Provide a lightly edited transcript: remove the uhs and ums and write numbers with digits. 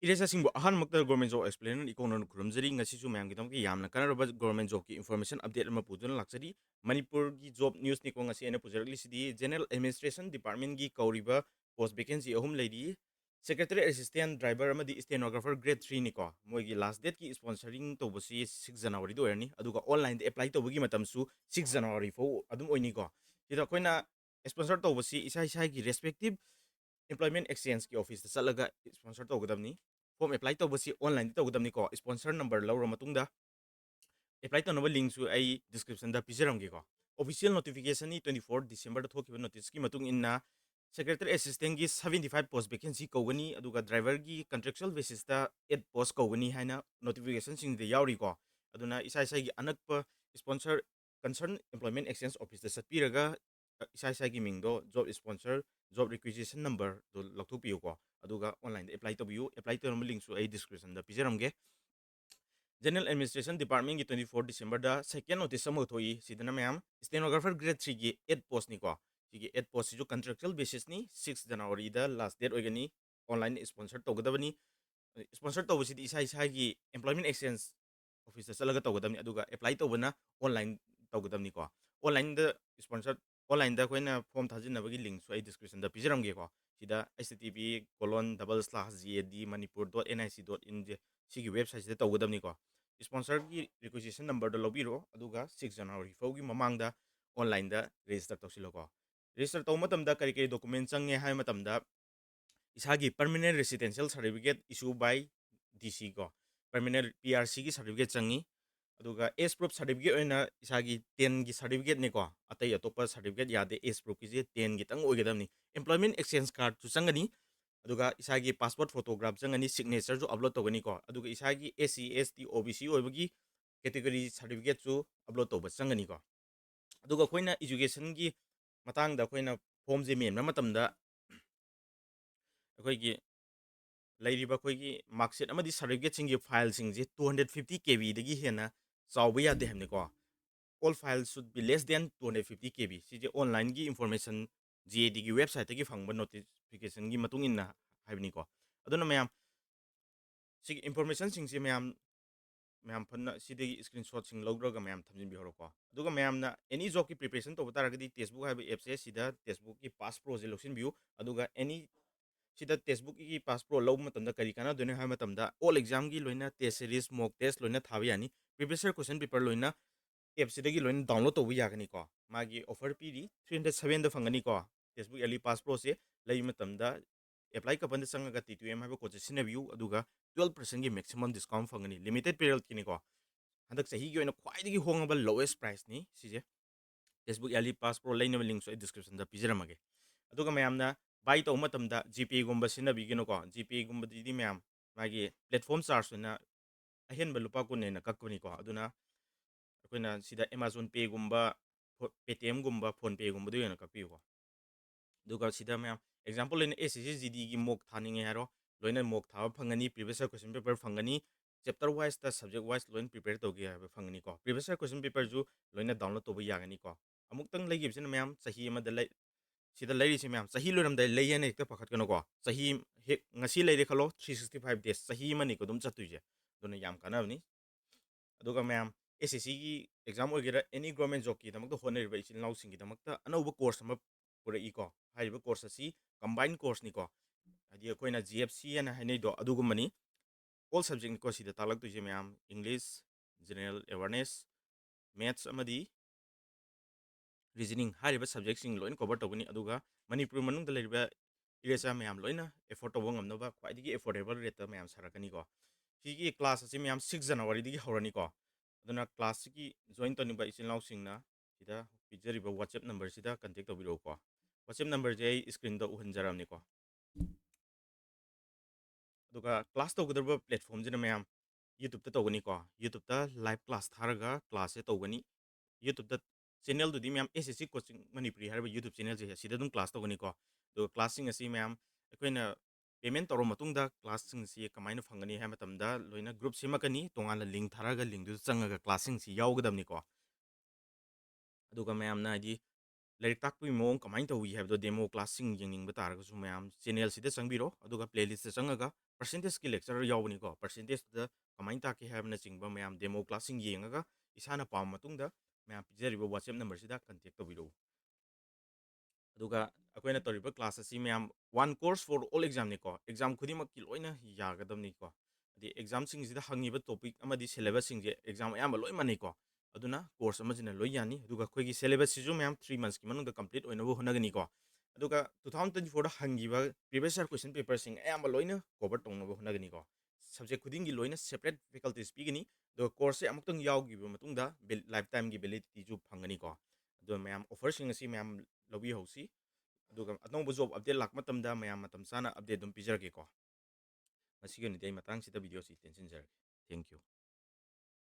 Iresa ahan makta government job explainer ikonon kurumjari ngasisu mayam gitam ki yamna kanaraba government job ki information update ama pudun laksari Manipur gi job news ni ko ngasi ena pujaragli sidi general administration department gi kauriba post vacancy ahum lady secretary assistant driver amadi stenographer grade 3 ni ko moigi last date ki sponsoring to bosi 6 January do erni aduga online de apply to bugi matamsu 6 January fo adum oini ko ida koina sponsor to bosi isa gi respective employment exchange ki office salaga sponsor to gadamni form apply to bosi online to gadamni ko sponsor number lawra matungda apply to no link su ai description da pijaram gi ko official notification ni 24 December da thoki notice ki matung inna secretary assistant gi 75 post vacancy ko gani aduga driver gi contractual basis da 8 post ko gani haina notification sing de yauri ko aduna isa gi anakpa sponsor concern employment exchange office da satpiraga isa gi mingdo job sponsor job requisition number do lokthuk piu ko aduga online apply to biu apply to link su ai description da pijaramge general administration department gi 24 December da second notice samo thoi sidana mayam stenographer grade 3 gi 8 post ni ko sigi 8 post ju contractual basis ni 6 January da last date ogani online sponsor to gadabani sponsor to bisi isa gi employment exchange office salaga to gadabani aduga apply to bana online to gadabani ko online da sponsor online da koina form thajinabagi link su ai description da pijaramge ko sida http://gad.manipur.nic.in sigi website sida to gadabani ko sponsor gi requisition number do lobiro aduga 6 January faugi mamangda online da register tawsilo ko register taw matamda kari document change hay matamda isagi permanent residential certificate issue by DC ko permanent PRC gi certificate changi aduga age proof certificate oina isagi 10 gi certificate ne ko atai atopa certificate yade age proof ki je 10 gi tang oigadamni employment exchange card chu changani aduga isagi passport photograph changani signature ju upload togani ko aduga isagi SC ST OBC oibagi category certificate chu upload toba changani ko aduga koina education gi matangda koina form je men matamda ꯑꯩꯈꯣꯏꯒꯤ ꯂꯩꯔꯤꯕ ꯑꯩꯈꯣꯏꯒꯤ marksheet ꯑꯃꯗꯤ ꯁꯥꯔꯇꯤꯐꯤꯀꯦꯠꯁꯤꯡꯒꯤ ꯐꯥꯏꯜꯁꯤꯡꯁꯦ 250 KB ꯍꯦꯟꯅ ꯆꯥꯎꯕ ꯌꯥꯗꯦ ꯍꯥꯏꯕꯅꯤꯀꯣ all file ꯁꯨꯗ be less than 250 KB ꯁꯤꯁꯦ ꯑꯣꯟꯂꯥꯏꯟꯒꯤ ꯏꯟꯐꯣꯔꯃꯦꯁꯟ GADꯒꯤ ꯋꯦꯕꯁꯥꯏꯠꯇꯒꯤ ꯐꯪꯕ ꯅꯣꯇꯤꯐꯤꯀꯦꯁꯟꯒꯤ ꯃꯇꯨꯡ ꯏꯟꯅ ꯍꯥꯏꯕꯅꯤꯀꯣ ꯑꯗꯨꯅ ꯃꯌꯥꯝ ꯁꯤꯒꯤ ꯏꯟꯐꯣꯔꯃꯦꯁꯟꯁꯤꯡꯁꯦ ꯃꯌꯥꯝ ꯐꯅ ꯁꯤꯗꯒꯤ ꯁ꯭ꯀ꯭ꯔꯤꯟꯁꯣꯠꯁꯤꯡ ꯂꯧꯗ꯭ꯔꯒ ꯃꯌꯥꯝ ꯊꯝꯖꯤꯟꯕꯤꯍꯧꯔꯣꯀꯣ ꯑꯗꯨꯒ ꯃꯌꯥꯝꯅ ꯑꯦꯅꯤ ꯖꯣꯕꯀꯤ ꯄ꯭ꯔꯤꯄꯦꯔꯦꯁꯟ ꯇꯧꯕ ꯇꯥꯔꯒꯗꯤ ꯇꯦꯛꯁꯕꯨꯛ ꯍꯥꯏꯕ ꯑꯦꯞꯁꯦ ꯁꯤꯗ ꯇꯦꯛꯁꯕꯨꯛꯀꯤ ꯄꯥꯁ ꯄ꯭ꯔꯣꯁꯦ ꯂꯧꯁꯤꯟꯕꯤꯌꯨ ꯑꯗꯨꯒ ꯑꯦꯅꯤ sida textbook ki pass pro low matamda kari kana done ha matamda all exam gi loina test series mock test loina thabi yani previous year question paper loina app sidagi loina download tobu yagani ko magi offer piri 307 da fangani ko textbook ali pass pro se lay matamda apply ka banda sanga T2M ha ko sinabiu aduga 12% gi maximum discount fangani limited period kini ko handak sahi gi oina khwai digi hongaba lowest price ni sije textbook ali pass pro lainaba link so description da pijaramage aduga mayamna buy to matamda GPay gumba sinabigino ko GPay gumba di mayam magi platform charge na ahenba lupa ko ne na kakuni ko aduna akoina sida Amazon Pay gumba Paytm gumba Phone Pay gumba du yana kakpi ko duga sida mayam example in SSC GD gi mock thaninge haro loina mock tha phangani previous year question paper phangani chapter wise ta subject wise loin prepare to gi phangani ko previous year question paper ju loina download to bu yagani ko amuk tang legi bisina mayam sahi ma da sida lairi si mayam sahi loram dai lei ane ekta pakhat kano ko sahi he ngasi leire khalo 365 days sahi mani ko dum chatuje dona yam kanabni aduga mayam SSC gi exam ogera any government job ki damak to honor ba isin law sing gi damak ta anauba course ama pura i ko haiba course asi combined course ni ko adi koina GFC ana hanei do aduga mani all subject ni ko sida talak tuje mayam English general awareness maths amadi reasoning hariba subject sing loin cover togani aduga Manipur manung da leriba iresa mayam loina effort to ngam no ba kwai digi affordable rate mayam sarakani ko sigi class asi mayam 6 January digi horani ko aduna class gi join to ni ba isin law sing na sida picture ba WhatsApp number sida contact to biro ko WhatsApp number je screen da uhan jaram ni ko aduga class to gudaba platform jina mayam YouTube ta togani ko YouTube ta live class tharaga class e togani YouTube da channel du di mayam SSC coaching Manipuri harba YouTube channel je sida dum class togani ko do classing asi mayam akoina payment toro matungda classing si kamaina fangani ha matamda loina group simakani tonga la link tharaga link du changaga classing si yawgadamni ko aduga mayam na di ꯂꯥꯏꯔꯤꯛ ꯇꯥꯛꯄꯒꯤ ꯃꯑꯣꯡ ꯀꯃꯥꯏꯅ ꯇꯧꯏ ꯍꯥꯏꯕꯗꯣ demo ꯀ꯭ꯂꯥꯁꯁꯤꯡ ꯌꯦꯡꯅꯤꯡꯕ ꯇꯥꯔꯒꯁꯨ ꯃꯌꯥꯝ ꯆꯦꯅꯦꯜꯁꯤꯗ ꯆꯪꯕꯤꯔꯣ ꯑꯗꯨꯒ ꯄ꯭ꯂꯦꯂꯤꯁꯇ ꯆꯪꯉꯒ ꯄꯔꯁꯦꯟꯇꯦꯖꯀꯤ ꯂꯦꯛꯆꯔ ꯌꯥꯎꯕꯅꯤꯀꯣ ꯄꯔꯁꯦꯟꯇꯦꯖꯇꯨꯗ ꯀꯃꯥꯏꯅ ꯇꯥꯛꯀꯦ ꯍꯥꯏꯕꯅꯆꯤꯡꯕ ꯃꯌꯥꯝ ꯗꯦꯃꯣ ꯀ꯭ꯂꯥꯁꯁꯤꯡ ꯌꯦꯡꯉꯒ ꯏꯁꯥꯅ ꯄꯥꯝꯕ ꯃꯇꯨꯡꯗ ꯃꯌꯥꯝ ꯄꯤꯖꯔꯤꯕ ꯋꯥꯆꯦꯞ ꯅꯝꯕꯔꯁꯤꯗ ꯀꯟꯇꯦꯛ ꯇꯧꯕꯤꯔꯛꯎ ꯑꯗꯨꯒ ꯑꯩꯈꯣꯏꯅ ꯇꯧꯔꯤꯕ ꯀ꯭ꯂꯥꯁ ꯑꯁꯤ ꯃꯌꯥꯝ ꯋꯥꯟ ꯀꯣꯔꯁ ꯐꯣꯔ ꯑꯣꯜ ꯑꯦꯛꯖꯥꯝꯅꯤꯀꯣ ꯑꯦꯛꯖꯥꯝ ꯈꯨꯗꯤꯡꯃꯛꯀꯤ ꯂꯣꯏꯅ ꯌꯥꯒꯗꯕꯅꯤꯀꯣ ꯍꯥꯏꯗꯤ ꯑꯦꯛꯖꯥꯝꯁꯤꯡꯁꯤꯗ ꯍꯪꯉꯤꯕ ꯇꯣꯄꯤꯛ ꯑꯃꯗꯤ ꯁꯤꯂꯦꯕꯁꯁꯤꯡꯁꯦ ꯑꯦꯛꯖꯥꯝ ꯑꯌꯥꯝꯕ ꯂꯣꯏ ꯃꯥꯟꯅꯩꯀꯣ ꯑꯗꯨꯅ ꯀꯣꯔꯁ ꯑꯃꯁꯤꯅ ꯂꯣꯏ ꯌꯥꯅꯤ ꯑꯗꯨꯒ ꯑꯩꯈꯣꯏꯒꯤ ꯁꯤꯂꯦꯕꯁꯁꯤꯁꯨ ꯃꯌꯥꯝ 3 ꯃꯟꯊꯁꯀꯤ ꯃꯅꯨꯡꯗ ꯀꯝꯄ꯭ꯂꯤꯠ ꯑꯣꯏꯅꯕ ꯍꯣꯠꯅꯒꯅꯤꯀꯣ ꯑꯗꯨꯒ 2024ꯗ ꯍꯪꯈꯤꯕ ꯄ꯭ꯔꯤꯚꯤꯌꯁ ꯌꯥꯔ ꯀ꯭ꯋꯦꯁꯟ ꯄꯦꯄꯔꯁꯤꯡ ꯑꯌꯥꯝꯕ ꯂꯣꯏꯅ ꯀꯣꯚꯔ ꯇꯧꯅꯕ ꯍꯣꯠꯅꯒꯅꯤꯀꯣ ꯁꯕꯖꯦꯛ ꯈꯨꯗꯤꯡꯒꯤ ꯂꯣꯏꯅ ꯁꯦꯄꯔꯦꯠ ꯐꯦꯀꯜꯇꯤꯁ ꯄꯤꯒꯅꯤ ꯑꯗꯨꯒ ꯀꯣꯔꯁꯁꯦ ꯑꯃꯨꯛꯇꯪ ꯌꯥꯎꯈꯤꯕ ꯃꯇꯨꯡꯗ ꯂꯥꯏꯐ ꯇꯥꯏꯝꯒꯤ ꯚꯦꯂꯤꯗꯤꯇꯤꯁꯨ ꯐꯪꯒꯅꯤꯀꯣ ꯑꯗꯨꯒ ꯃꯌꯥꯝ ꯑꯣꯐꯔꯁꯤꯡ ꯑꯁꯤ ꯃꯌꯥꯝ ꯂꯧꯕꯤꯍꯧꯁꯤ ꯑꯗꯨꯒ ꯑꯅꯧꯕ ꯖꯣꯕ ꯑꯞꯗꯦꯠ ꯂꯥꯛꯄ ꯃꯇꯝꯗ ꯃꯌꯥꯝ ꯃꯇꯝ ꯆꯥꯅ ꯑꯞꯗꯦꯠ ꯑꯗꯨꯝ ꯄꯤꯖꯔꯒꯦꯀꯣ ꯃꯁꯤꯒꯤ ꯑꯣꯏꯅꯗꯤ ꯑꯩ ꯃꯇꯥꯡꯁꯤꯗ ꯚꯤꯗꯤꯑꯣꯁꯤ ꯇꯦꯟꯁꯤꯟꯖꯔꯒꯦ ꯊꯦꯡꯛ ꯌꯨ